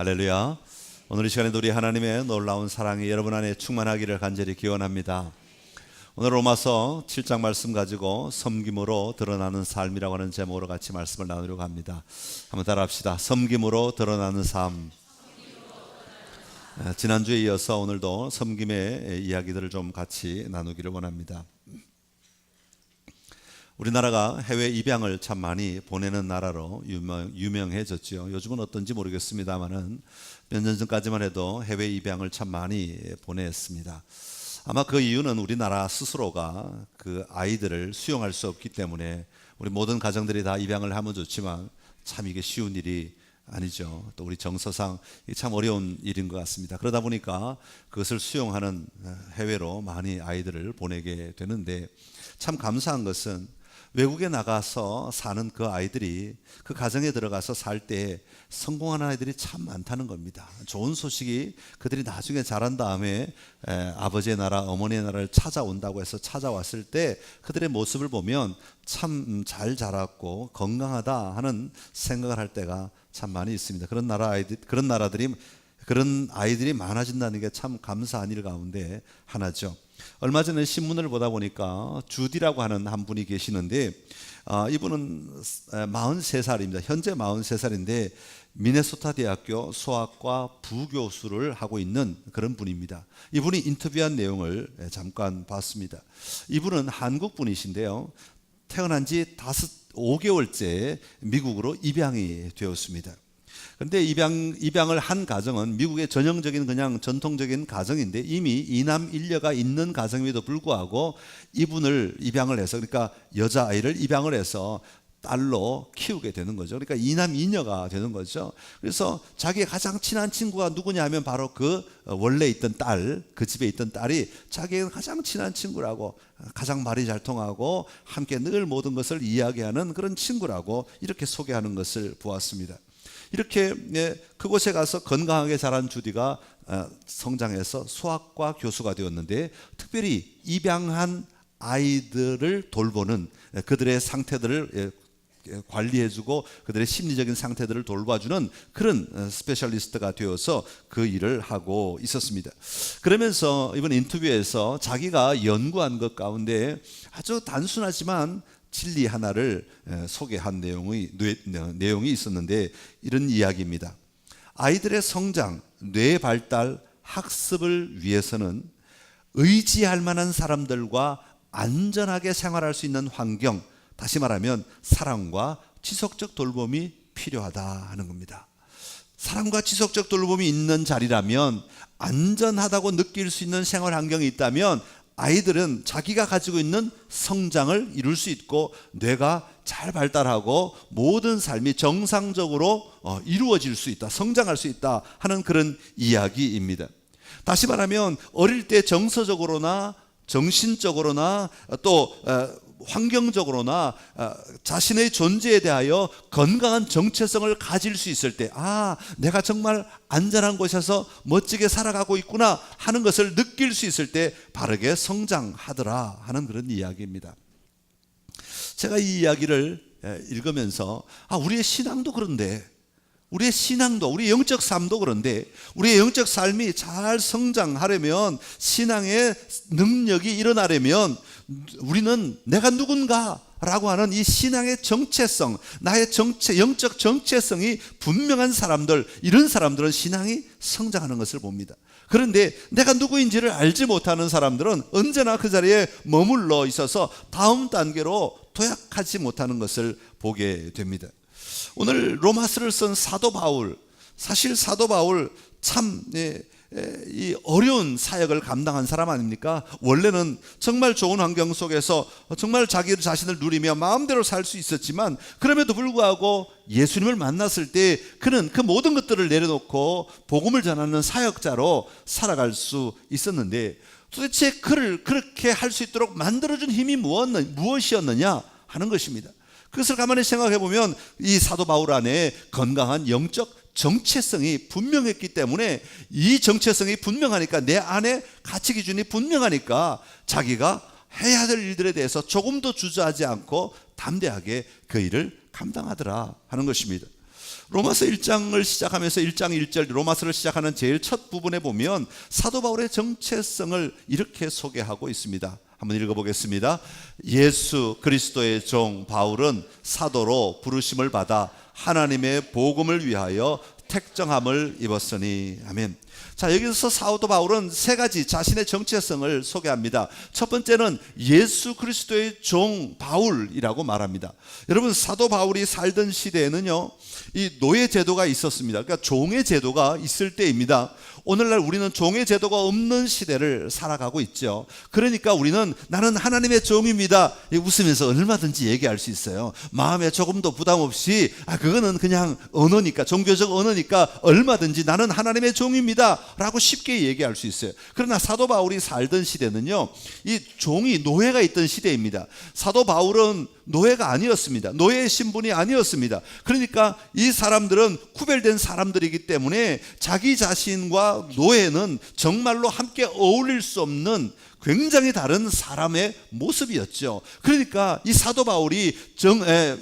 할렐루야. 오늘 이 시간에도 우리 하나님의 놀라운 사랑이 여러분 안에 충만하기를 간절히 기원합니다. 오늘 로마서 7장 말씀 가지고 섬김으로 드러나는 삶이라고 하는 제목으로 같이 말씀을 나누려고 합니다. 한번 따라합시다. 섬김으로 드러나는 삶. 지난주에 이어서 오늘도 섬김의 이야기들을 좀 같이 나누기를 원합니다. 우리나라가 해외 입양을 참 많이 보내는 나라로 유명해졌죠. 요즘은 어떤지 모르겠습니다만은 몇 년 전까지만 해도 해외 입양을 참 많이 보냈습니다. 아마 그 이유는 우리나라 스스로가 그 아이들을 수용할 수 없기 때문에 우리 모든 가정들이 다 입양을 하면 좋지만 참 이게 쉬운 일이 아니죠. 또 우리 정서상 참 어려운 일인 것 같습니다. 그러다 보니까 그것을 수용하는 해외로 많이 아이들을 보내게 되는데 참 감사한 것은 외국에 나가서 사는 그 아이들이 그 가정에 들어가서 살 때 성공하는 아이들이 참 많다는 겁니다. 좋은 소식이 그들이 나중에 자란 다음에 아버지의 나라, 어머니의 나라를 찾아온다고 해서 찾아왔을 때 그들의 모습을 보면 참 잘 자랐고 건강하다 하는 생각을 할 때가 참 많이 있습니다. 그런 아이들이 많아진다는 게 참 감사한 일 가운데 하나죠. 얼마 전에 신문을 보다 보니까 주디라고 하는 한 분이 계시는데 이분은 43살입니다. 현재 43살인데 미네소타 대학교 수학과 부교수를 하고 있는 그런 분입니다. 이분이 인터뷰한 내용을 잠깐 봤습니다. 이분은 한국 분이신데요. 태어난 지 5개월째 미국으로 입양이 되었습니다. 그런데 입양을 한 가정은 미국의 전형적인 그냥 전통적인 가정인데 이미 이남 일녀가 있는 가정임에도 불구하고 이분을 입양을 해서, 그러니까 여자아이를 입양을 해서 딸로 키우게 되는 거죠. 그러니까 이남 이녀가 되는 거죠. 그래서 자기의 가장 친한 친구가 누구냐 하면 바로 그 원래 있던 딸, 그 집에 있던 딸이 자기의 가장 친한 친구라고, 가장 말이 잘 통하고 함께 늘 모든 것을 이야기하는 그런 친구라고 이렇게 소개하는 것을 보았습니다. 이렇게 그곳에 가서 건강하게 자란 주디가 성장해서 수학과 교수가 되었는데, 특별히 입양한 아이들을 돌보는, 그들의 상태들을 관리해주고 그들의 심리적인 상태들을 돌봐주는 그런 스페셜리스트가 되어서 그 일을 하고 있었습니다. 그러면서 이번 인터뷰에서 자기가 연구한 것 가운데 아주 단순하지만 진리 하나를 소개한 내용이 있었는데 이런 이야기입니다. 아이들의 성장, 뇌 발달, 학습을 위해서는 의지할 만한 사람들과 안전하게 생활할 수 있는 환경, 다시 말하면 사랑과 지속적 돌봄이 필요하다 하는 겁니다. 사랑과 지속적 돌봄이 있는 자리라면, 안전하다고 느낄 수 있는 생활 환경이 있다면 아이들은 자기가 가지고 있는 성장을 이룰 수 있고 뇌가 잘 발달하고 모든 삶이 정상적으로 이루어질 수 있다, 성장할 수 있다 하는 그런 이야기입니다. 다시 말하면 어릴 때 정서적으로나 정신적으로나 또 환경적으로나 자신의 존재에 대하여 건강한 정체성을 가질 수 있을 때, 내가 정말 안전한 곳에서 멋지게 살아가고 있구나 하는 것을 느낄 수 있을 때 바르게 성장하더라 하는 그런 이야기입니다. 제가 이 이야기를 읽으면서 우리의 신앙도 그런데, 우리의 영적 삶도 그런데, 우리의 영적 삶이 잘 성장하려면, 신앙의 능력이 일어나려면 우리는 내가 누군가라고 하는 이 신앙의 정체성, 나의 영적 정체성이 분명한 사람들, 이런 사람들은 신앙이 성장하는 것을 봅니다. 그런데 내가 누구인지를 알지 못하는 사람들은 언제나 그 자리에 머물러 있어서 다음 단계로 도약하지 못하는 것을 보게 됩니다. 오늘 로마서를 쓴 사도 바울, 사실 사도 바울 참 이 어려운 사역을 감당한 사람 아닙니까? 원래는 정말 좋은 환경 속에서 정말 자기 자신을 누리며 마음대로 살 수 있었지만, 그럼에도 불구하고 예수님을 만났을 때 그는 그 모든 것들을 내려놓고 복음을 전하는 사역자로 살아갈 수 있었는데, 도대체 그를 그렇게 할 수 있도록 만들어준 힘이 무엇이었느냐 하는 것입니다. 그것을 가만히 생각해 보면 이 사도 바울 안에 건강한 영적 정체성이 분명했기 때문에, 이 정체성이 분명하니까, 내 안에 가치 기준이 분명하니까 자기가 해야 될 일들에 대해서 조금도 주저하지 않고 담대하게 그 일을 감당하더라 하는 것입니다. 로마서 1장을 시작하면서 1장 1절 로마서를 시작하는 제일 첫 부분에 보면 사도 바울의 정체성을 이렇게 소개하고 있습니다. 한번 읽어보겠습니다. 예수 그리스도의 종 바울은 사도로 부르심을 받아 하나님의 복음을 위하여 택정함을 입었으니. 아멘. 자, 여기서 사도 바울은 세 가지 자신의 정체성을 소개합니다. 첫 번째는 예수 그리스도의 종 바울이라고 말합니다. 여러분, 사도 바울이 살던 시대에는요, 이 노예 제도가 있었습니다. 그러니까 종의 제도가 있을 때입니다. 오늘날 우리는 종의 제도가 없는 시대를 살아가고 있죠. 그러니까 우리는 나는 하나님의 종입니다, 웃으면서 얼마든지 얘기할 수 있어요. 마음에 조금도 부담 없이 그거는 그냥 언어니까, 종교적 언어니까 얼마든지 나는 하나님의 종입니다 라고 쉽게 얘기할 수 있어요. 그러나 사도 바울이 살던 시대는요, 이 종이 노예가 있던 시대입니다. 사도 바울은 노예가 아니었습니다. 노예의 신분이 아니었습니다. 그러니까 이 사람들은 구별된 사람들이기 때문에 자기 자신과 노예는 정말로 함께 어울릴 수 없는 굉장히 다른 사람의 모습이었죠. 그러니까 이 사도 바울이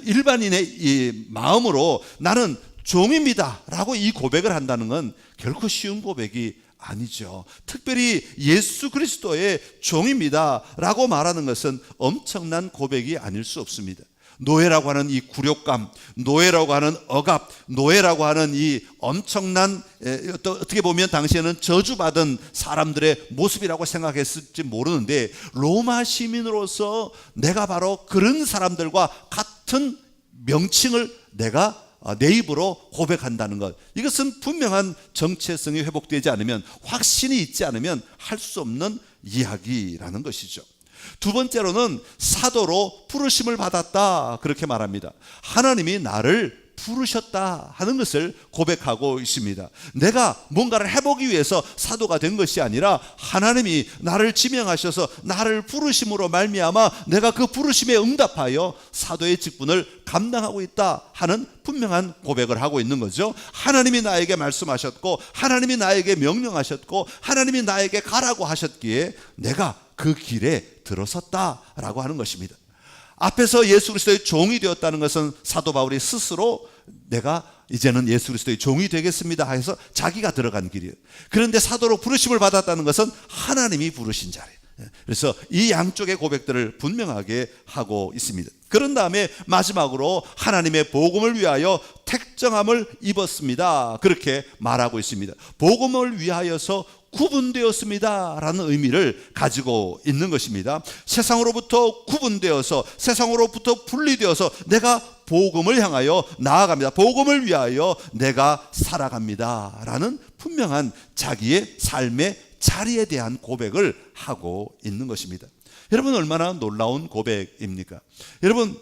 일반인의 이 마음으로 나는 종입니다 라고 이 고백을 한다는 건 결코 쉬운 고백이 아니죠. 특별히 예수 그리스도의 종입니다 라고 말하는 것은 엄청난 고백이 아닐 수 없습니다. 노예라고 하는 이 굴욕감, 노예라고 하는 억압, 노예라고 하는 이 엄청난, 어떻게 보면 당시에는 저주받은 사람들의 모습이라고 생각했을지 모르는데, 로마 시민으로서 내가 바로 그런 사람들과 같은 명칭을 내가 내 입으로 고백한다는 것, 이것은 분명한 정체성이 회복되지 않으면, 확신이 있지 않으면 할 수 없는 이야기라는 것이죠. 두 번째로는 사도로 부르심을 받았다 그렇게 말합니다. 하나님이 나를 부르셨다 하는 것을 고백하고 있습니다. 내가 뭔가를 해보기 위해서 사도가 된 것이 아니라 하나님이 나를 지명하셔서 나를 부르심으로 말미암아 내가 그 부르심에 응답하여 사도의 직분을 감당하고 있다 하는 분명한 고백을 하고 있는 거죠. 하나님이 나에게 말씀하셨고, 하나님이 나에게 명령하셨고, 하나님이 나에게 가라고 하셨기에 내가 그 길에 들어섰다라고 하는 것입니다. 앞에서 예수 그리스도의 종이 되었다는 것은 사도 바울이 스스로 내가 이제는 예수 그리스도의 종이 되겠습니다 해서 자기가 들어간 길이에요. 그런데 사도로 부르심을 받았다는 것은 하나님이 부르신 자리예요. 그래서 이 양쪽의 고백들을 분명하게 하고 있습니다. 그런 다음에 마지막으로 하나님의 복음을 위하여 택정함을 입었습니다 그렇게 말하고 있습니다. 복음을 위하여서 구분되었습니다 라는 의미를 가지고 있는 것입니다. 세상으로부터 구분되어서, 세상으로부터 분리되어서 내가 복음을 향하여 나아갑니다. 복음을 위하여 내가 살아갑니다 라는 분명한 자기의 삶의 자리에 대한 고백을 하고 있는 것입니다. 여러분, 얼마나 놀라운 고백입니까? 여러분,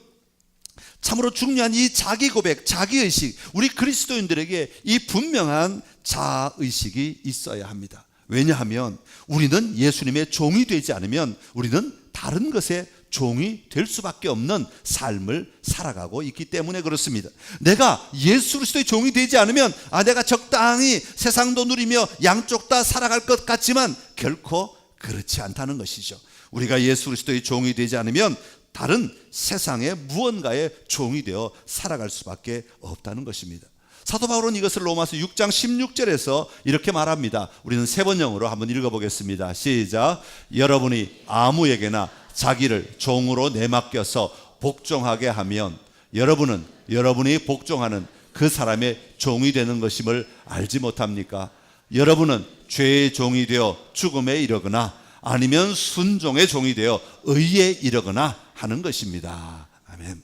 참으로 중요한 이 자기 고백, 자기의식, 우리 그리스도인들에게 이 분명한 자아의식이 있어야 합니다. 왜냐하면 우리는 예수님의 종이 되지 않으면 우리는 다른 것의 종이 될 수밖에 없는 삶을 살아가고 있기 때문에 그렇습니다. 내가 예수 그리스도의 종이 되지 않으면 내가 적당히 세상도 누리며 양쪽 다 살아갈 것 같지만 결코 그렇지 않다는 것이죠. 우리가 예수 그리스도의 종이 되지 않으면 다른 세상의 무언가의 종이 되어 살아갈 수밖에 없다는 것입니다. 사도 바울은 이것을 로마서 6장 16절에서 이렇게 말합니다. 우리는 세 번역으로 한번 읽어보겠습니다. 시작. 여러분이 아무에게나 자기를 종으로 내맡겨서 복종하게 하면 여러분은 여러분이 복종하는 그 사람의 종이 되는 것임을 알지 못합니까? 여러분은 죄의 종이 되어 죽음에 이르거나 아니면 순종의 종이 되어 의에 이르거나 하는 것입니다. 아멘.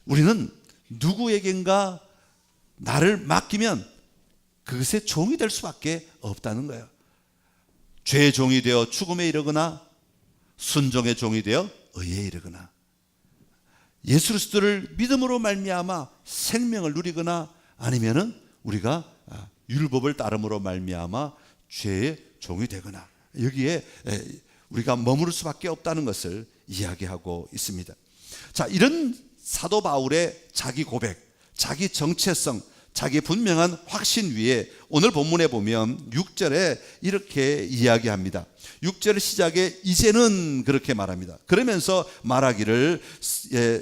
우리는 누구에겐가 나를 맡기면 그것의 종이 될 수밖에 없다는 거예요. 죄의 종이 되어 죽음에 이르거나 순종의 종이 되어 의에 이르거나, 예수 그리스도를 믿음으로 말미암아 생명을 누리거나 아니면은 우리가 율법을 따름으로 말미암아 죄의 종이 되거나, 여기에 우리가 머무를 수밖에 없다는 것을 이야기하고 있습니다. 자, 이런 사도 바울의 자기 고백, 자기 정체성, 자기 분명한 확신 위에 오늘 본문에 보면 6절에 이렇게 이야기합니다. 6절 시작에 이제는 그렇게 말합니다. 그러면서 말하기를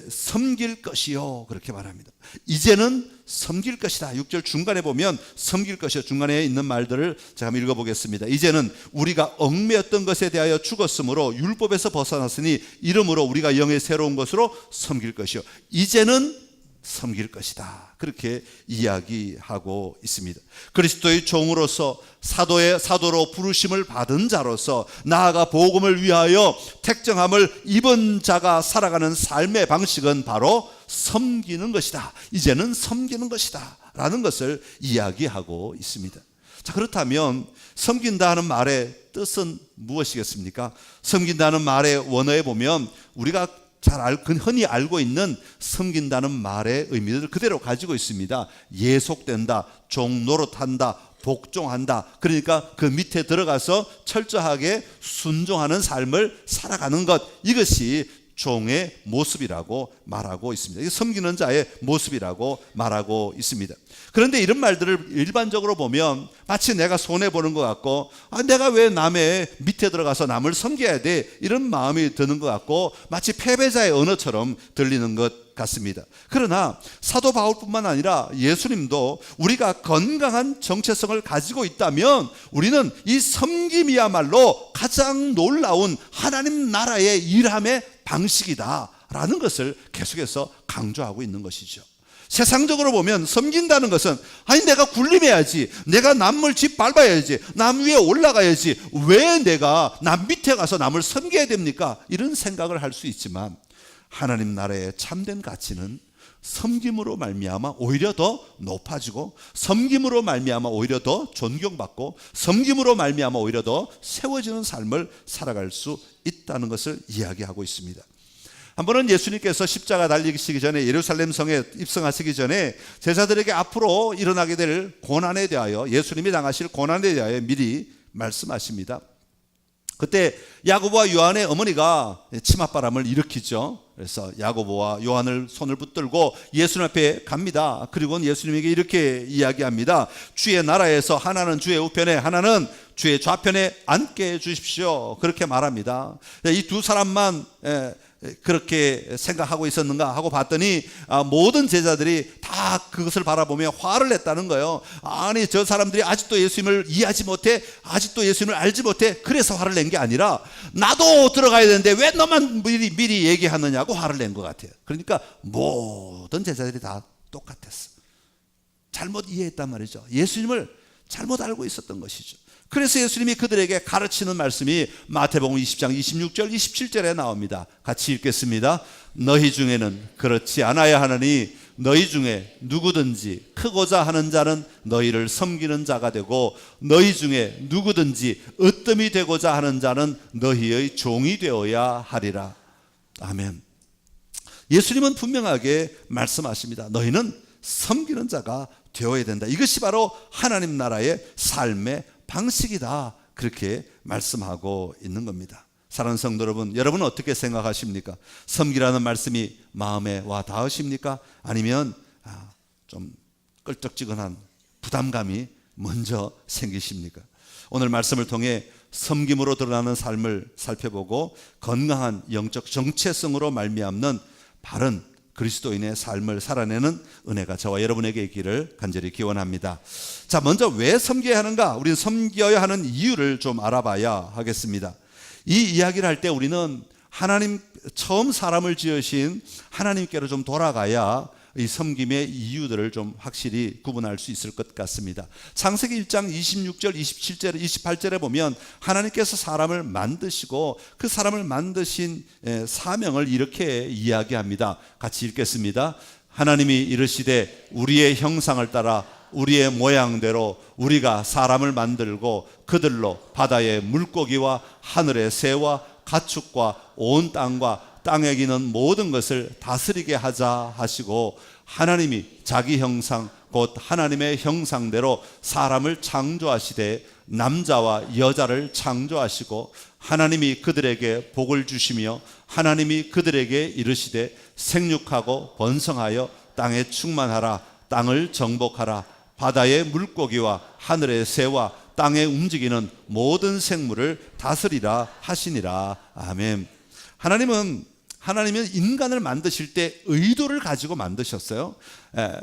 섬길 것이요 그렇게 말합니다. 이제는 섬길 것이다. 6절 중간에 보면 섬길 것이요, 중간에 있는 말들을 제가 한번 읽어보겠습니다. 이제는 우리가 얽매였던 것에 대하여 죽었으므로 율법에서 벗어났으니 이러므로 우리가 영의 새로운 것으로 섬길 것이요, 이제는 섬길 것이다. 그렇게 이야기하고 있습니다. 그리스도의 종으로서 사도로 부르심을 받은 자로서 나아가 복음을 위하여 택정함을 입은 자가 살아가는 삶의 방식은 바로 섬기는 것이다. 이제는 섬기는 것이다 라는 것을 이야기하고 있습니다. 자, 그렇다면 섬긴다 하는 말의 뜻은 무엇이겠습니까? 섬긴다는 말의 원어에 보면 우리가 흔히 알고 있는 섬긴다는 말의 의미를 그대로 가지고 있습니다. 예속된다, 종 노릇한다, 복종한다. 그러니까 그 밑에 들어가서 철저하게 순종하는 삶을 살아가는 것, 이것이 종의 모습이라고 말하고 있습니다. 섬기는 자의 모습이라고 말하고 있습니다. 그런데 이런 말들을 일반적으로 보면 마치 내가 손해보는 것 같고, 내가 왜 남의 밑에 들어가서 남을 섬겨야 돼, 이런 마음이 드는 것 같고 마치 패배자의 언어처럼 들리는 것 같습니다. 그러나 사도 바울뿐만 아니라 예수님도 우리가 건강한 정체성을 가지고 있다면 우리는 이 섬김이야말로 가장 놀라운 하나님 나라의 일함의 방식이다 라는 것을 계속해서 강조하고 있는 것이죠. 세상적으로 보면 섬긴다는 것은 내가 군림해야지, 내가 남을 짓밟아야지, 남 위에 올라가야지, 왜 내가 남 밑에 가서 남을 섬겨야 됩니까? 이런 생각을 할 수 있지만 하나님 나라의 참된 가치는 섬김으로 말미암아 오히려 더 높아지고, 섬김으로 말미암아 오히려 더 존경받고, 섬김으로 말미암아 오히려 더 세워지는 삶을 살아갈 수 있다는 것을 이야기하고 있습니다. 한 번은 예수님께서 십자가 달리시기 전에 예루살렘 성에 입성하시기 전에 제자들에게 앞으로 일어나게 될 고난에 대하여, 예수님이 당하실 고난에 대하여 미리 말씀하십니다. 그때 야고보와 요한의 어머니가 치맛바람을 일으키죠. 그래서 야고보와 요한을 손을 붙들고 예수님 앞에 갑니다. 그리고는 예수님에게 이렇게 이야기합니다. 주의 나라에서 하나는 주의 우편에, 하나는 주의 좌편에 앉게 해주십시오. 그렇게 말합니다. 이 두 사람만 그렇게 생각하고 있었는가 하고 봤더니 모든 제자들이 다 그것을 바라보며 화를 냈다는 거예요. 아니, 저 사람들이 아직도 예수님을 이해하지 못해, 아직도 예수님을 알지 못해, 그래서 화를 낸 게 아니라 나도 들어가야 되는데 왜 너만 미리 얘기하느냐고 화를 낸 것 같아요. 그러니까 모든 제자들이 다 똑같았어. 잘못 이해했단 말이죠. 예수님을 잘못 알고 있었던 것이죠. 그래서 예수님이 그들에게 가르치는 말씀이 마태복음 20장 26절 27절에 나옵니다. 같이 읽겠습니다. 너희 중에는 그렇지 않아야 하느니 너희 중에 누구든지 크고자 하는 자는 너희를 섬기는 자가 되고, 너희 중에 누구든지 으뜸이 되고자 하는 자는 너희의 종이 되어야 하리라. 아멘. 예수님은 분명하게 말씀하십니다. 너희는 섬기는 자가 되어야 된다. 이것이 바로 하나님 나라의 삶의 방식이다. 그렇게 말씀하고 있는 겁니다. 사랑하는 성도 여러분, 여러분은 어떻게 생각하십니까? 섬기라는 말씀이 마음에 와 닿으십니까? 아니면 좀 끌적지근한 부담감이 먼저 생기십니까? 오늘 말씀을 통해 섬김으로 드러나는 삶을 살펴보고 건강한 영적 정체성으로 말미암는 바른 그리스도인의 삶을 살아내는 은혜가 저와 여러분에게 있기를 간절히 기원합니다. 자, 먼저 왜 섬겨야 하는가? 우리는 섬겨야 하는 이유를 좀 알아봐야 하겠습니다. 이 이야기를 할 때 우리는 하나님, 처음 사람을 지으신 하나님께로 좀 돌아가야 이 섬김의 이유들을 좀 확실히 구분할 수 있을 것 같습니다. 창세기 1장 26절, 27절, 28절에 보면 하나님께서 사람을 만드시고 그 사람을 만드신 사명을 이렇게 이야기합니다. 같이 읽겠습니다. 하나님이 이르시되 우리의 형상을 따라 우리의 모양대로 우리가 사람을 만들고 그들로 바다의 물고기와 하늘의 새와 가축과 온 땅과 땅에 기는 모든 것을 다스리게 하자 하시고, 하나님이 자기 형상 곧 하나님의 형상대로 사람을 창조하시되 남자와 여자를 창조하시고, 하나님이 그들에게 복을 주시며 하나님이 그들에게 이르시되 생육하고 번성하여 땅에 충만하라, 땅을 정복하라, 바다의 물고기와 하늘의 새와 땅에 움직이는 모든 생물을 다스리라 하시니라. 아멘. 하나님은 하나님은 인간을 만드실 때 의도를 가지고 만드셨어요.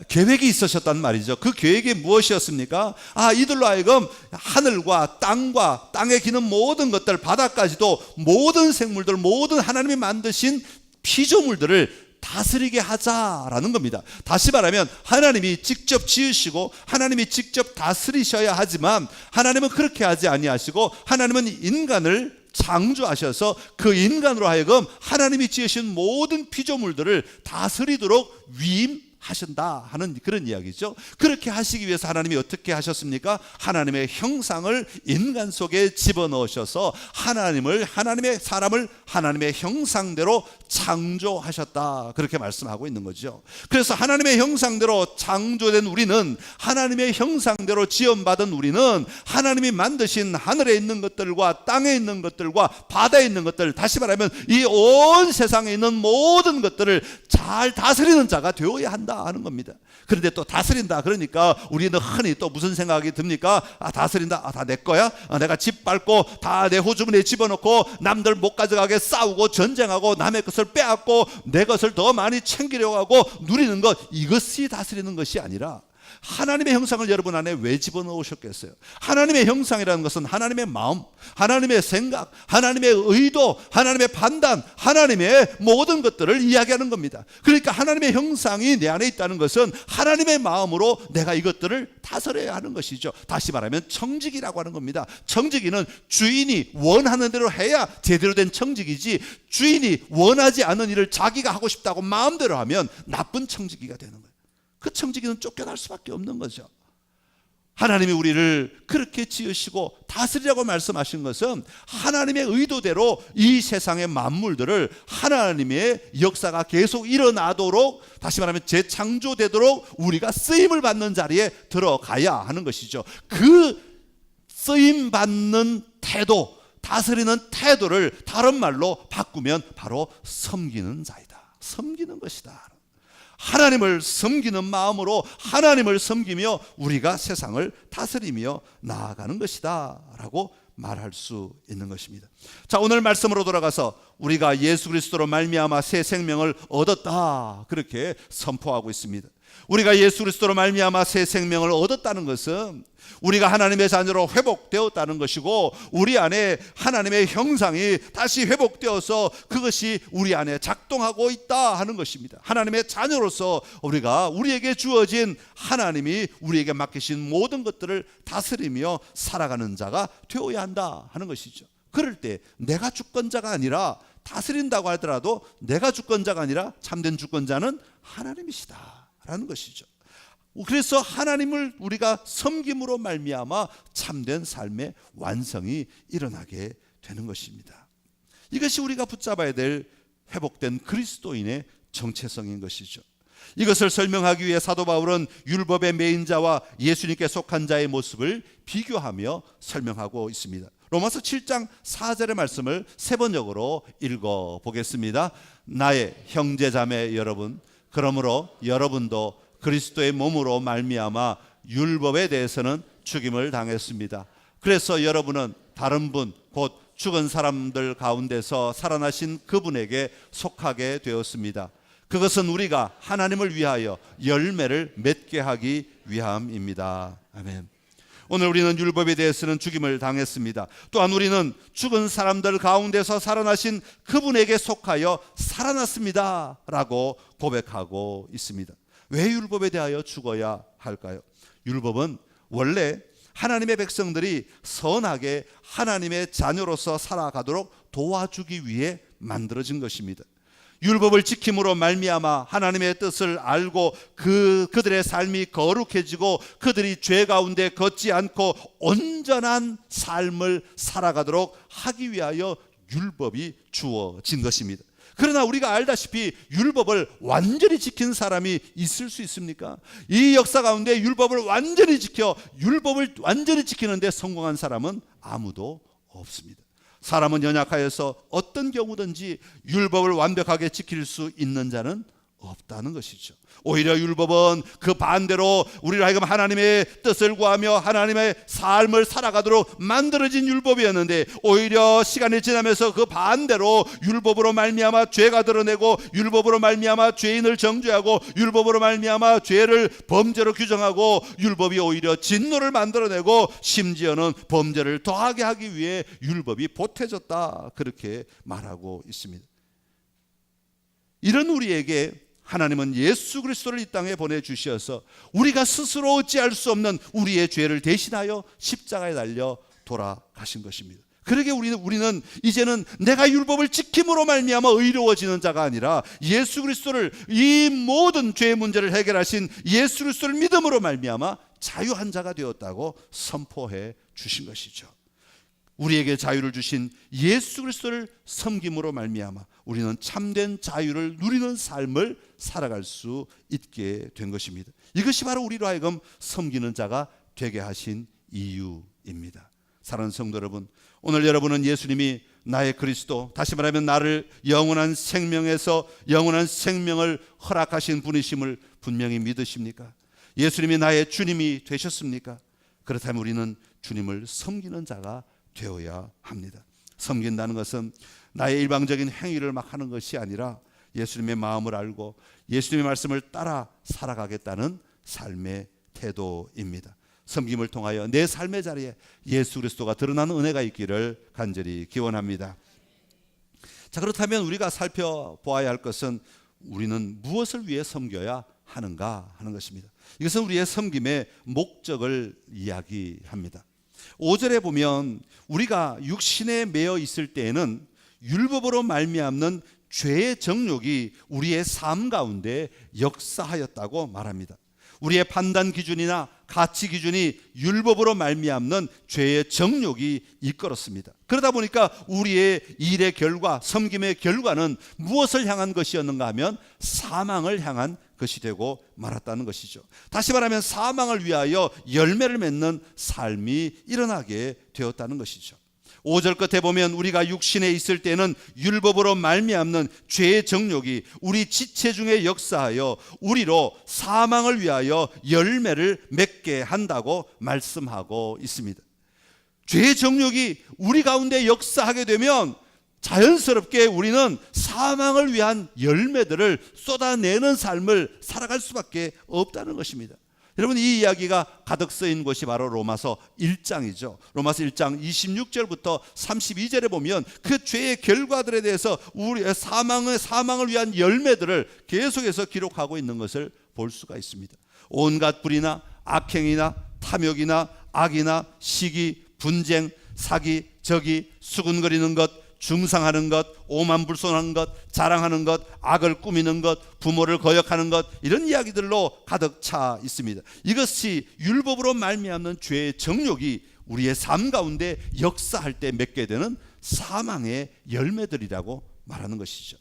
계획이 있으셨단 말이죠. 그 계획이 무엇이었습니까? 이들로 하여금 하늘과 땅과 땅에 기는 모든 것들, 바다까지도 모든 생물들, 모든 하나님이 만드신 피조물들을 다스리게 하자라는 겁니다. 다시 말하면 하나님이 직접 지으시고 하나님이 직접 다스리셔야 하지만 하나님은 그렇게 하지 아니하시고 하나님은 인간을 창조하셔서 그 인간으로 하여금 하나님이 지으신 모든 피조물들을 다스리도록 위임하신다 하는 그런 이야기죠. 그렇게 하시기 위해서 하나님이 어떻게 하셨습니까? 하나님의 형상을 인간 속에 집어넣으셔서 하나님의 사람을 하나님의 형상대로 창조하셨다, 그렇게 말씀하고 있는 거죠. 그래서 하나님의 형상대로 창조된 우리는, 하나님의 형상대로 지음받은 우리는 하나님이 만드신 하늘에 있는 것들과 땅에 있는 것들과 바다에 있는 것들, 다시 말하면 이 온 세상에 있는 모든 것들을 잘 다스리는 자가 되어야 한다 하는 겁니다. 그런데 또 다스린다 그러니까 우리는 흔히 또 무슨 생각이 듭니까? 다스린다, 다 내 거야? 내가 집 밟고 다 내 호주머니에 집어넣고 남들 못 가져가게 싸우고 전쟁하고 남의 것을 빼앗고 내 것을 더 많이 챙기려고 하고 누리는 것, 이것이 다스리는 것이 아니라 하나님의 형상을 여러분 안에 왜 집어넣으셨겠어요? 하나님의 형상이라는 것은 하나님의 마음, 하나님의 생각, 하나님의 의도, 하나님의 판단, 하나님의 모든 것들을 이야기하는 겁니다. 그러니까 하나님의 형상이 내 안에 있다는 것은 하나님의 마음으로 내가 이것들을 다스려야 하는 것이죠. 다시 말하면 청지기라고 하는 겁니다. 청지기는 주인이 원하는 대로 해야 제대로 된 청지기지, 주인이 원하지 않은 일을 자기가 하고 싶다고 마음대로 하면 나쁜 청지기가 되는 거예요. 그 청지기는 쫓겨날 수밖에 없는 거죠. 하나님이 우리를 그렇게 지으시고 다스리라고 말씀하신 것은 하나님의 의도대로 이 세상의 만물들을 하나님의 역사가 계속 일어나도록, 다시 말하면 재창조되도록 우리가 쓰임을 받는 자리에 들어가야 하는 것이죠. 그 쓰임받는 태도, 다스리는 태도를 다른 말로 바꾸면 바로 섬기는 자이다, 섬기는 것이다. 하나님을 섬기는 마음으로 하나님을 섬기며 우리가 세상을 다스리며 나아가는 것이다 라고 말할 수 있는 것입니다. 자, 오늘 말씀으로 돌아가서 우리가 예수 그리스도로 말미암아 새 생명을 얻었다, 그렇게 선포하고 있습니다. 우리가 예수 그리스도로 말미암아 새 생명을 얻었다는 것은 우리가 하나님의 자녀로 회복되었다는 것이고, 우리 안에 하나님의 형상이 다시 회복되어서 그것이 우리 안에 작동하고 있다 하는 것입니다. 하나님의 자녀로서 우리에게 주어진, 하나님이 우리에게 맡기신 모든 것들을 다스리며 살아가는 자가 되어야 한다 하는 것이죠. 그럴 때 내가 주권자가 아니라, 다스린다고 하더라도 내가 주권자가 아니라 참된 주권자는 하나님이시다 라는 것이죠. 그래서 하나님을 우리가 섬김으로 말미암아 참된 삶의 완성이 일어나게 되는 것입니다. 이것이 우리가 붙잡아야 될 회복된 그리스도인의 정체성인 것이죠. 이것을 설명하기 위해 사도 바울은 율법의 매인 자와 예수님께 속한 자의 모습을 비교하며 설명하고 있습니다. 로마서 7장 4절의 말씀을 세 번역으로 읽어보겠습니다. 나의 형제 자매 여러분, 그러므로 여러분도 그리스도의 몸으로 말미암아 율법에 대해서는 죽임을 당했습니다. 그래서 여러분은 다른 분, 곧 죽은 사람들 가운데서 살아나신 그분에게 속하게 되었습니다. 그것은 우리가 하나님을 위하여 열매를 맺게 하기 위함입니다. 아멘. 오늘 우리는 율법에 대해서는 죽임을 당했습니다. 또한 우리는 죽은 사람들 가운데서 살아나신 그분에게 속하여 살아났습니다 라고 고백하고 있습니다. 왜 율법에 대하여 죽어야 할까요? 율법은 원래 하나님의 백성들이 선하게 하나님의 자녀로서 살아가도록 도와주기 위해 만들어진 것입니다. 율법을 지킴으로 말미암아 하나님의 뜻을 알고 그들의 삶이 거룩해지고 그들이 죄 가운데 걷지 않고 온전한 삶을 살아가도록 하기 위하여 율법이 주어진 것입니다. 그러나 우리가 알다시피 율법을 완전히 지킨 사람이 있을 수 있습니까? 이 역사 가운데 율법을 완전히 지키는데 성공한 사람은 아무도 없습니다. 사람은 연약하여서 어떤 경우든지 율법을 완벽하게 지킬 수 있는 자는 없다는 것이죠. 오히려 율법은 그 반대로 우리를 하여금 하나님의 뜻을 구하며 하나님의 삶을 살아가도록 만들어진 율법이었는데, 오히려 시간이 지나면서 그 반대로 율법으로 말미암아 죄가 드러내고, 율법으로 말미암아 죄인을 정죄하고, 율법으로 말미암아 죄를 범죄로 규정하고, 율법이 오히려 진노를 만들어내고 심지어는 범죄를 더하게 하기 위해 율법이 보태졌다, 그렇게 말하고 있습니다. 이런 우리에게 하나님은 예수 그리스도를 이 땅에 보내주셔서 우리가 스스로 어찌할 수 없는 우리의 죄를 대신하여 십자가에 달려 돌아가신 것입니다. 그러게 우리는 이제는 내가 율법을 지킴으로 말미암아 의로워지는 자가 아니라 예수 그리스도를, 이 모든 죄의 문제를 해결하신 예수 그리스도를 믿음으로 말미암아 자유한 자가 되었다고 선포해 주신 것이죠. 우리에게 자유를 주신 예수 그리스도를 섬김으로 말미암아 우리는 참된 자유를 누리는 삶을 살아갈 수 있게 된 것입니다. 이것이 바로 우리로 하여금 섬기는 자가 되게 하신 이유입니다. 사랑하는 성도 여러분, 오늘 여러분은 예수님이 나의 그리스도, 다시 말하면 나를 영원한 생명에서 영원한 생명을 허락하신 분이심을 분명히 믿으십니까? 예수님이 나의 주님이 되셨습니까? 그렇다면 우리는 주님을 섬기는 자가 되어야 합니다. 섬긴다는 것은 나의 일방적인 행위를 막 하는 것이 아니라 예수님의 마음을 알고 예수님의 말씀을 따라 살아가겠다는 삶의 태도입니다. 섬김을 통하여 내 삶의 자리에 예수 그리스도가 드러나는 은혜가 있기를 간절히 기원합니다. 자, 그렇다면 우리가 살펴보아야 할 것은 우리는 무엇을 위해 섬겨야 하는가 하는 것입니다. 이것은 우리의 섬김의 목적을 이야기합니다. 5절에 보면 우리가 육신에 매여 있을 때에는 율법으로 말미암는 죄의 정욕이 우리의 삶 가운데 역사하였다고 말합니다. 우리의 판단 기준이나 가치 기준이 율법으로 말미암는 죄의 정욕이 이끌었습니다. 그러다 보니까 우리의 일의 결과, 섬김의 결과는 무엇을 향한 것이었는가 하면 사망을 향한 것이 되고 말았다는 것이죠. 다시 말하면 사망을 위하여 열매를 맺는 삶이 일어나게 되었다는 것이죠. 5절 끝에 보면 우리가 육신에 있을 때는 율법으로 말미암는 죄의 정욕이 우리 지체 중에 역사하여 우리로 사망을 위하여 열매를 맺게 한다고 말씀하고 있습니다. 죄의 정욕이 우리 가운데 역사하게 되면 자연스럽게 우리는 사망을 위한 열매들을 쏟아내는 삶을 살아갈 수밖에 없다는 것입니다. 여러분, 이 이야기가 가득 쓰인 곳이 바로 로마서 1장이죠. 로마서 1장 26절부터 32절에 보면 그 죄의 결과들에 대해서 우리의 사망을 위한 열매들을 계속해서 기록하고 있는 것을 볼 수가 있습니다. 온갖 불의나 악행이나 탐욕이나 악이나 시기, 분쟁, 사기, 적이, 수군거리는 것, 중상하는 것, 오만불손한 것, 자랑하는 것, 악을 꾸미는 것, 부모를 거역하는 것, 이런 이야기들로 가득 차 있습니다. 이것이 율법으로 말미암는 죄의 정욕이 우리의 삶 가운데 역사할 때 맺게 되는 사망의 열매들이라고 말하는 것이죠.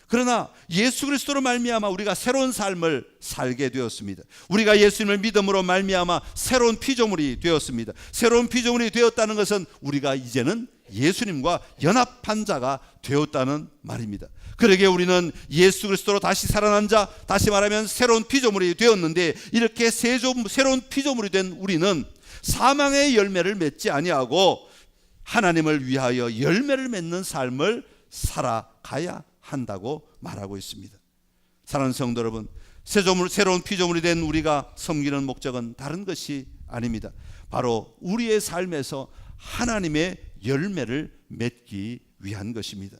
그러나 예수 그리스도로 말미암아 우리가 새로운 삶을 살게 되었습니다. 우리가 예수님을 믿음으로 말미암아 새로운 피조물이 되었습니다. 새로운 피조물이 되었다는 것은 우리가 이제는 예수님과 연합한 자가 되었다는 말입니다. 그러기에 우리는 예수 그리스도로 다시 살아난 자, 다시 말하면 새로운 피조물이 되었는데, 이렇게 새로운 피조물이 된 우리는 사망의 열매를 맺지 아니하고 하나님을 위하여 열매를 맺는 삶을 살아가야 한다고 말하고 있습니다. 사랑하는 성도 여러분, 새로운 피조물이 된 우리가 섬기는 목적은 다른 것이 아닙니다. 바로 우리의 삶에서 하나님의 열매를 맺기 위한 것입니다.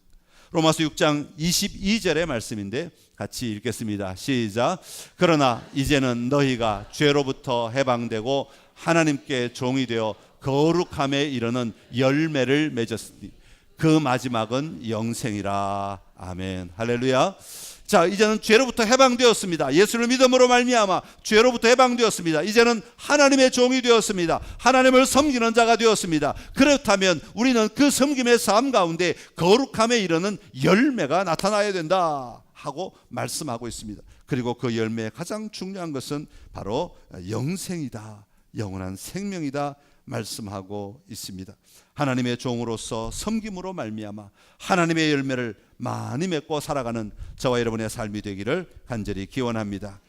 로마서 6장 22절의 말씀인데 같이 읽겠습니다. 시작. 그러나 이제는 너희가 죄로부터 해방되고 하나님께 종이 되어 거룩함에 이르는 열매를 맺었으니 그 마지막은 영생이라. 아멘. 할렐루야. 자, 이제는 죄로부터 해방되었습니다. 예수를 믿음으로 말미암아 죄로부터 해방되었습니다. 이제는 하나님의 종이 되었습니다. 하나님을 섬기는 자가 되었습니다. 그렇다면 우리는 그 섬김의 삶 가운데 거룩함에 이르는 열매가 나타나야 된다 하고 말씀하고 있습니다. 그리고 그 열매의 가장 중요한 것은 바로 영생이다, 영원한 생명이다 말씀하고 있습니다. 하나님의 종으로서 섬김으로 말미암아 하나님의 열매를 많이 맺고 살아가는 저와 여러분의 삶이 되기를 간절히 기원합니다.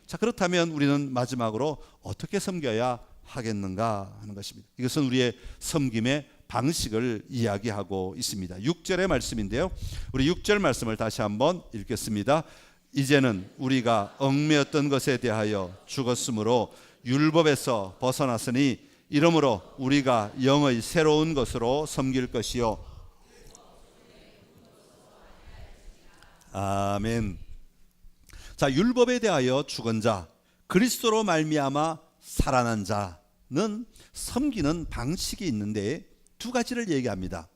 자, 그렇다면 우리는 마지막으로 어떻게 섬겨야 하겠는가 하는 것입니다. 이것은 우리의 섬김의 방식을 이야기하고 있습니다. 6절의 말씀인데요, 우리 6절 말씀을 다시 한번 읽겠습니다. 이제는 우리가 얽매였던 것에 대하여 죽었으므로 율법에서 벗어났으니 이러므로 우리가 영의 새로운 것으로 섬길 것이요. 아멘. 자, 율법에 대하여 죽은 자, 그리스도로 말미암아 살아난 자는 섬기는 방식이 있는데 두 가지를 얘기합니다.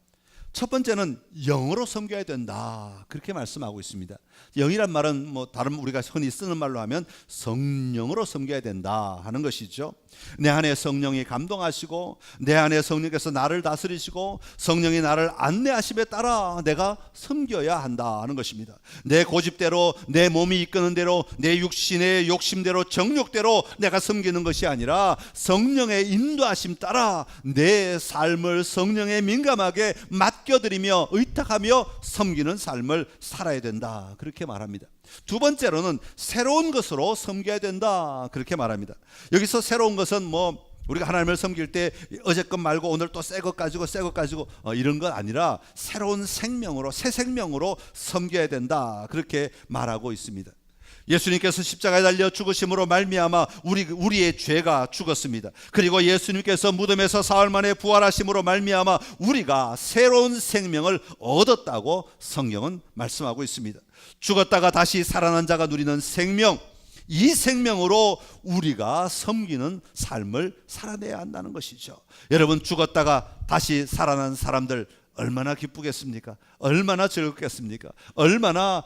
첫 번째는 영으로 섬겨야 된다, 그렇게 말씀하고 있습니다. 영이란 말은 다른 우리가 흔히 쓰는 말로 하면 성령으로 섬겨야 된다 하는 것이죠. 내 안에 성령이 감동하시고 내 안에 성령께서 나를 다스리시고 성령이 나를 안내하심에 따라 내가 섬겨야 한다 하는 것입니다. 내 고집대로, 내 몸이 이끄는 대로, 내 육신의 욕심대로, 정욕대로 내가 섬기는 것이 아니라 성령의 인도하심 따라 내 삶을 성령에 민감하게 맡겨드리며 의탁하며 섬기는 삶을 살아야 된다, 그렇게 말합니다. 두 번째로는 새로운 것으로 섬겨야 된다, 그렇게 말합니다. 여기서 새로운 것은 우리가 하나님을 섬길 때 어제 것 말고 오늘 또 새 것 가지고 이런 건 아니라 새로운 생명으로, 새 생명으로 섬겨야 된다, 그렇게 말하고 있습니다. 예수님께서 십자가에 달려 죽으심으로 말미암아 우리의 죄가 죽었습니다. 그리고 예수님께서 무덤에서 사흘 만에 부활하심으로 말미암아 우리가 새로운 생명을 얻었다고 성경은 말씀하고 있습니다. 죽었다가 다시 살아난 자가 누리는 생명, 이 생명으로 우리가 섬기는 삶을 살아내야 한다는 것이죠. 여러분, 죽었다가 다시 살아난 사람들 얼마나 기쁘겠습니까? 얼마나 즐겁겠습니까? 얼마나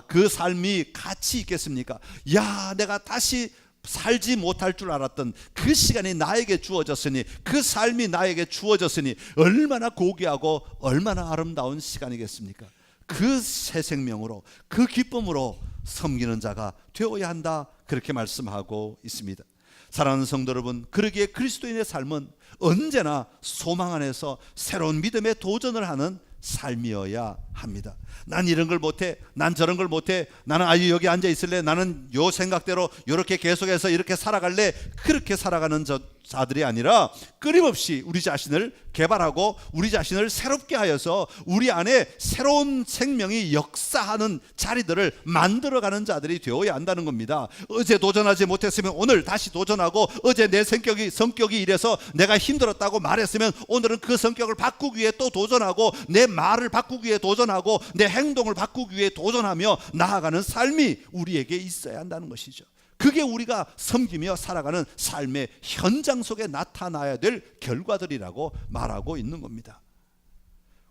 그 삶이 가치 있겠습니까? 야, 내가 다시 살지 못할 줄 알았던 그 시간이 나에게 주어졌으니, 그 삶이 나에게 주어졌으니 얼마나 고귀하고 얼마나 아름다운 시간이겠습니까? 그 새 생명으로, 그 기쁨으로 섬기는 자가 되어야 한다, 그렇게 말씀하고 있습니다. 사랑하는 성도 여러분, 그러기에 그리스도인의 삶은 언제나 소망 안에서 새로운 믿음에 도전을 하는 삶이어야 합니다. 난 이런 걸 못해, 난 저런 걸 못해, 나는 아주 여기 앉아 있을래, 나는 요 생각대로 이렇게 계속해서 이렇게 살아갈래, 그렇게 살아가는 자들이 아니라 끊임없이 우리 자신을 개발하고 우리 자신을 새롭게 하여서 우리 안에 새로운 생명이 역사하는 자리들을 만들어가는 자들이 되어야 한다는 겁니다. 어제 도전하지 못했으면 오늘 다시 도전하고, 어제 내 성격이 이래서 내가 힘들었다고 말했으면 오늘은 그 성격을 바꾸기 위해 또 도전하고, 내 말을 바꾸기 위해 도전하고, 내 행동을 바꾸기 위해 도전하며 나아가는 삶이 우리에게 있어야 한다는 것이죠. 그게 우리가 섬기며 살아가는 삶의 현장 속에 나타나야 될 결과들이라고 말하고 있는 겁니다.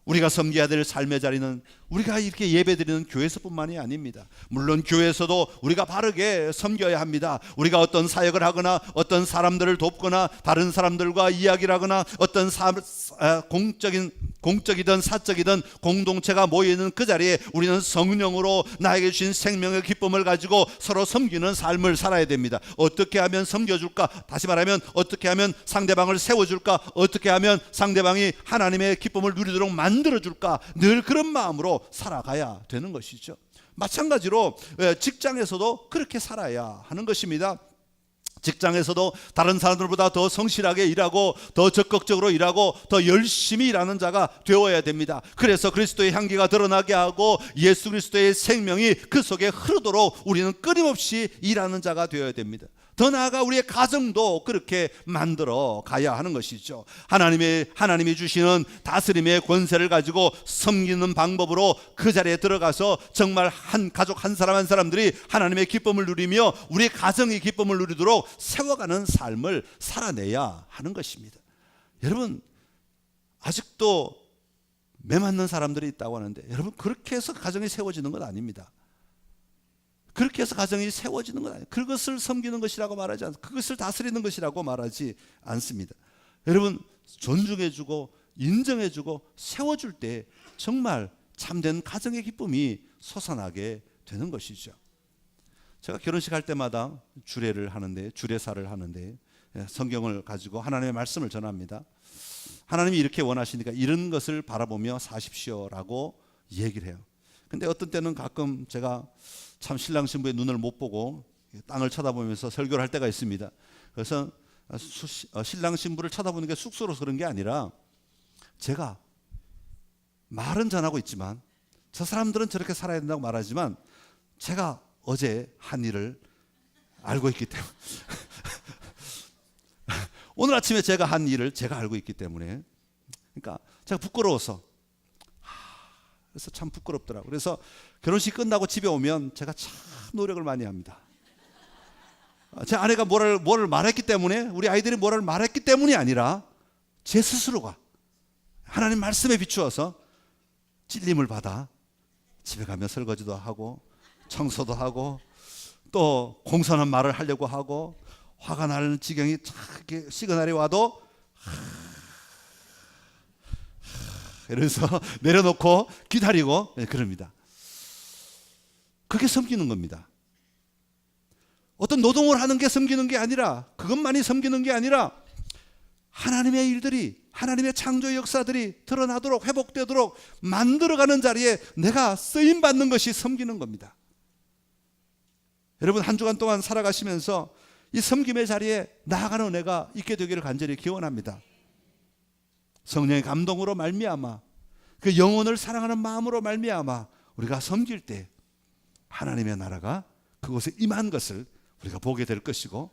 우리가 섬겨야 될 삶의 자리는 우리가 이렇게 예배드리는 교회에서뿐만이 아닙니다. 물론 교회에서도 우리가 바르게 섬겨야 합니다. 우리가 어떤 사역을 하거나 어떤 사람들을 돕거나 다른 사람들과 이야기를 하거나 어떤 공적이든 사적이든 공동체가 모여있는 그 자리에 우리는 성령으로 나에게 주신 생명의 기쁨을 가지고 서로 섬기는 삶을 살아야 됩니다. 어떻게 하면 섬겨줄까? 다시 말하면 어떻게 하면 상대방을 세워줄까? 어떻게 하면 상대방이 하나님의 기쁨을 누리도록 만들어줄까? 늘 그런 마음으로 살아가야 되는 것이죠. 마찬가지로 직장에서도 그렇게 살아야 하는 것입니다. 직장에서도 다른 사람들보다 더 성실하게 일하고 더 적극적으로 일하고 더 열심히 일하는 자가 되어야 됩니다. 그래서 그리스도의 향기가 드러나게 하고 예수 그리스도의 생명이 그 속에 흐르도록 우리는 끊임없이 일하는 자가 되어야 됩니다. 더 나아가 우리의 가정도 그렇게 만들어 가야 하는 것이죠. 하나님이 주시는 다스림의 권세를 가지고 섬기는 방법으로 그 자리에 들어가서 정말 한 가족 한 사람 한 사람들이 하나님의 기쁨을 누리며 우리 가정의 기쁨을 누리도록 세워가는 삶을 살아내야 하는 것입니다. 여러분, 아직도 매 맞는 사람들이 있다고 하는데, 여러분, 그렇게 해서 가정이 세워지는 건 아닙니다. 그렇게 해서 가정이 세워지는 건 아니에요. 그것을 섬기는 것이라고 말하지 않습니다. 그것을 다스리는 것이라고 말하지 않습니다. 여러분, 존중해주고 인정해주고 세워줄 때 정말 참된 가정의 기쁨이 솟아나게 되는 것이죠. 제가 결혼식 할 때마다 주례사를 하는데 성경을 가지고 하나님의 말씀을 전합니다. 하나님이 이렇게 원하시니까 이런 것을 바라보며 사십시오라고 얘기를 해요. 근데 어떤 때는 가끔 제가 참 신랑 신부의 눈을 못 보고 땅을 쳐다보면서 설교를 할 때가 있습니다. 그래서 신랑 신부를 쳐다보는 게 쑥스러워서 그런 게 아니라 제가 말은 전하고 있지만 저 사람들은 저렇게 살아야 된다고 말하지만 제가 어제 한 일을 알고 있기 때문에 오늘 아침에 제가 한 일을 제가 알고 있기 때문에 그러니까 제가 부끄러워서 그래서 참 부끄럽더라고요. 그래서 결혼식 끝나고 집에 오면 제가 참 노력을 많이 합니다. 제 아내가 뭐를 말했기 때문에 우리 아이들이 뭐를 말했기 때문이 아니라 제 스스로가 하나님 말씀에 비추어서 찔림을 받아 집에 가면 설거지도 하고 청소도 하고 또 공손한 말을 하려고 하고 화가 나는 지경이 이렇게 시그널이 와도 이래서 내려놓고 기다리고 그럽니다. 그게 섬기는 겁니다. 어떤 노동을 하는 게 섬기는 게 아니라 그것만이 섬기는 게 아니라 하나님의 일들이 하나님의 창조의 역사들이 드러나도록 회복되도록 만들어가는 자리에 내가 쓰임받는 것이 섬기는 겁니다. 여러분 한 주간 동안 살아가시면서 이 섬김의 자리에 나아가는 은혜가 있게 되기를 간절히 기원합니다. 성령의 감동으로 말미암아 그 영혼을 사랑하는 마음으로 말미암아 우리가 섬길 때 하나님의 나라가 그곳에 임한 것을 우리가 보게 될 것이고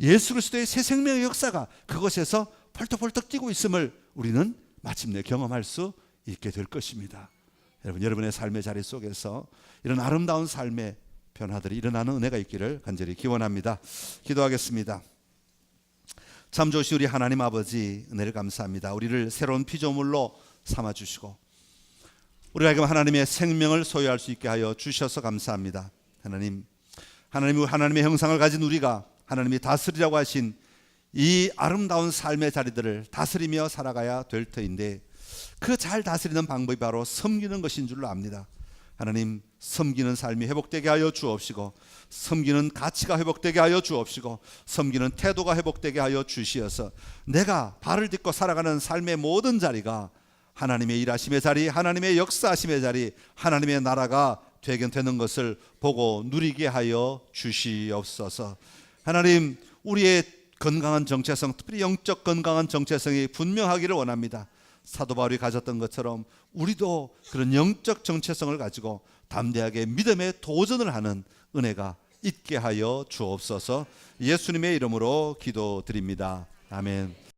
예수 그리스도의 새 생명의 역사가 그곳에서 펄떡펄떡 뛰고 있음을 우리는 마침내 경험할 수 있게 될 것입니다. 여러분의 삶의 자리 속에서 이런 아름다운 삶의 변화들이 일어나는 은혜가 있기를 간절히 기원합니다. 기도하겠습니다. 참 좋으신 우리 하나님 아버지 은혜를 감사합니다. 우리를 새로운 피조물로 삼아주시고 우리가 하나님의 생명을 소유할 수 있게 하여 주셔서 감사합니다. 하나님의 형상을 가진 우리가 하나님이 다스리라고 하신 이 아름다운 삶의 자리들을 다스리며 살아가야 될 터인데 그 잘 다스리는 방법이 바로 섬기는 것인 줄로 압니다. 하나님 섬기는 삶이 회복되게 하여 주옵시고 섬기는 가치가 회복되게 하여 주옵시고 섬기는 태도가 회복되게 하여 주시어서 내가 발을 딛고 살아가는 삶의 모든 자리가 하나님의 일하심의 자리, 하나님의 역사하심의 자리, 하나님의 나라가 되는 것을 보고 누리게 하여 주시옵소서. 하나님 우리의 건강한 정체성, 특별히 영적 건강한 정체성이 분명하기를 원합니다. 사도 바울이 가졌던 것처럼 우리도 그런 영적 정체성을 가지고 담대하게 믿음에 도전을 하는 은혜가 있게 하여 주옵소서. 예수님의 이름으로 기도드립니다. 아멘.